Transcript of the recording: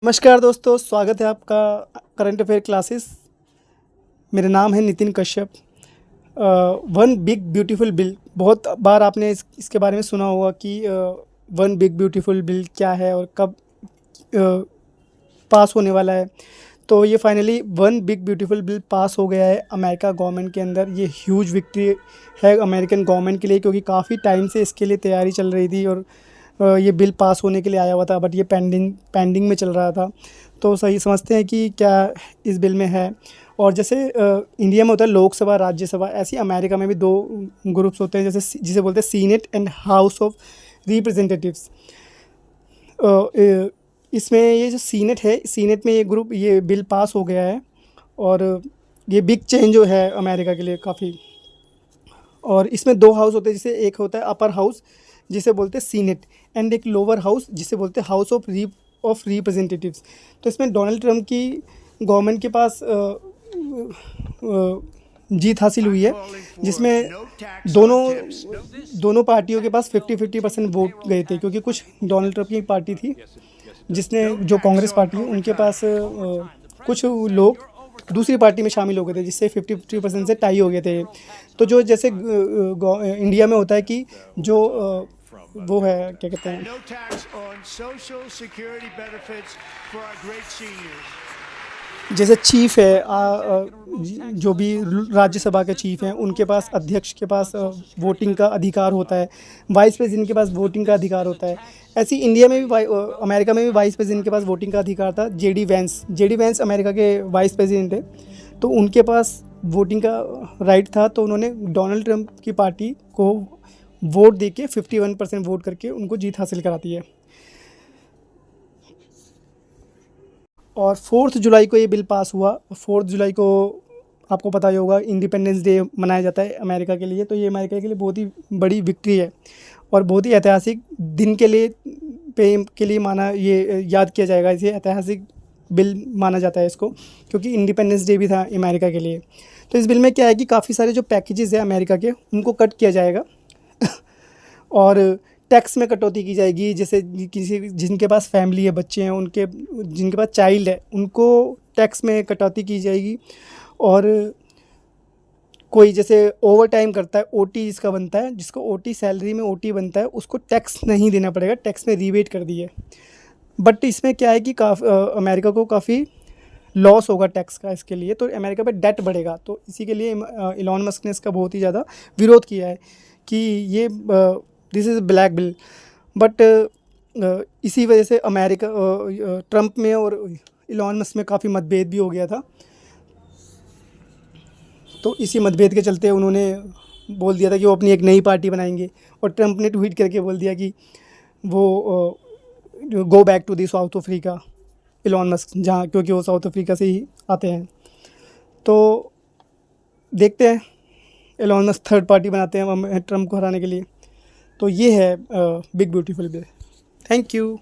नमस्कार दोस्तों, स्वागत है आपका करंट अफेयर क्लासेस। मेरा नाम है Nitin Kashyap. One big beautiful bill, बहुत बार आपने इसके बारे में सुना होगा कि वन बिग ब्यूटीफुल बिल क्या है और कब पास होने वाला है। तो ये finally one big beautiful bill pass हो गया है अमेरिका गवर्नमेंट के अंदर। ये ह्यूज विक्ट्री है अमेरिकन गवर्नमेंट के लिए, क्योंकि काफ़ी टाइम से इसके लिए तैयारी चल रही थी और ये बिल पास होने के लिए आया हुआ था, बट ये पेंडिंग में चल रहा था। तो सही समझते हैं कि क्या इस बिल में है। और जैसे इंडिया में होता है लोकसभा राज्यसभा, ऐसे ही अमेरिका में भी दो ग्रुप्स होते हैं, जैसे जिसे बोलते हैं senate and house of representatives. इसमें ये जो सीनेट है, सीनेट में ये बिल पास हो गया है और ये बिग चेंज जो है अमेरिका के लिए काफ़ी। और इसमें दो हाउस होते हैं, जैसे एक होता है अपर हाउस जिसे बोलते हैं सीनेट, एंड एक लोअर हाउस जिसे बोलते हैं हाउस ऑफ रिप्रेजेंटेटिव्स। तो इसमें डोनाल्ड ट्रंप की गवर्नमेंट के पास जीत हासिल हुई है, जिसमें दोनों पार्टियों के पास 50-50% वोट गए थे, क्योंकि कुछ डोनाल्ड ट्रंप की पार्टी थी जिसने, जो कांग्रेस पार्टी है, उनके पास कुछ लोग दूसरी पार्टी में शामिल हो गए थे, जिससे 50-50% से टाई हो गए थे। तो जो जैसे इंडिया में होता है कि जो वो है, क्या कहते हैं, जैसे चीफ है, जो भी राज्यसभा के चीफ हैं, उनके पास, अध्यक्ष के पास वोटिंग का अधिकार होता है, वाइस प्रेसिडेंट के पास वोटिंग का अधिकार होता है। ऐसे ही इंडिया में भी, अमेरिका में भी वाइस प्रेसिडेंट के पास वोटिंग का अधिकार था। जेडी वैंस अमेरिका के वाइस प्रेसिडेंट है, तो उनके पास वोटिंग का राइट था। तो उन्होंने डोनाल्ड ट्रंप की पार्टी को वोट दे के 51% वोट करके उनको जीत हासिल कराती है। और 4 जुलाई को ये बिल पास हुआ। 4 जुलाई को आपको पता ही होगा इंडिपेंडेंस डे मनाया जाता है अमेरिका के लिए। तो ये अमेरिका के लिए बहुत ही बड़ी विक्ट्री है और बहुत ही ऐतिहासिक दिन के लिए माना, ये याद किया जाएगा। इसे ऐतिहासिक बिल माना जाता है इसको, क्योंकि इंडिपेंडेंस डे भी था अमेरिका के लिए। तो इस बिल में क्या है कि काफ़ी सारे जो पैकेजेस हैं अमेरिका के, उनको कट किया जाएगा और टैक्स में कटौती की जाएगी। जैसे जिनके पास फैमिली है, बच्चे हैं, जिनके पास चाइल्ड है, उनको टैक्स में कटौती की जाएगी। और कोई जैसे ओवर टाइम करता है, ओटी जिसका बनता है, जिसको ओटी सैलरी में ओटी बनता है, उसको टैक्स नहीं देना पड़ेगा, टैक्स में रिबेट कर दी है। बट इसमें क्या है कि अमेरिका को काफ़ी लॉस होगा टैक्स का इसके लिए, तो अमेरिका पे डेट बढ़ेगा। तो इसी के लिए इलॉन मस्क ने इसका बहुत ही ज़्यादा विरोध किया है कि ये this is black bill. But इसी वजह से ट्रंप में और इलॉन मस्क में काफ़ी मतभेद भी हो गया था। तो इसी मतभेद के चलते उन्होंने बोल दिया था कि वो अपनी एक नई पार्टी बनाएंगे, और ट्रंप ने ट्वीट करके बोल दिया कि वो go back to the South Africa, Elon Musk, जहाँ, क्योंकि वो साउथ अफ्रीका से ही आते हैं। तो देखते हैं, इलॉन मस्क थर्ड पार्टी बनाते हैं ट्रंप को हराने के लिए। तो ये है big beautiful bill. Thank you.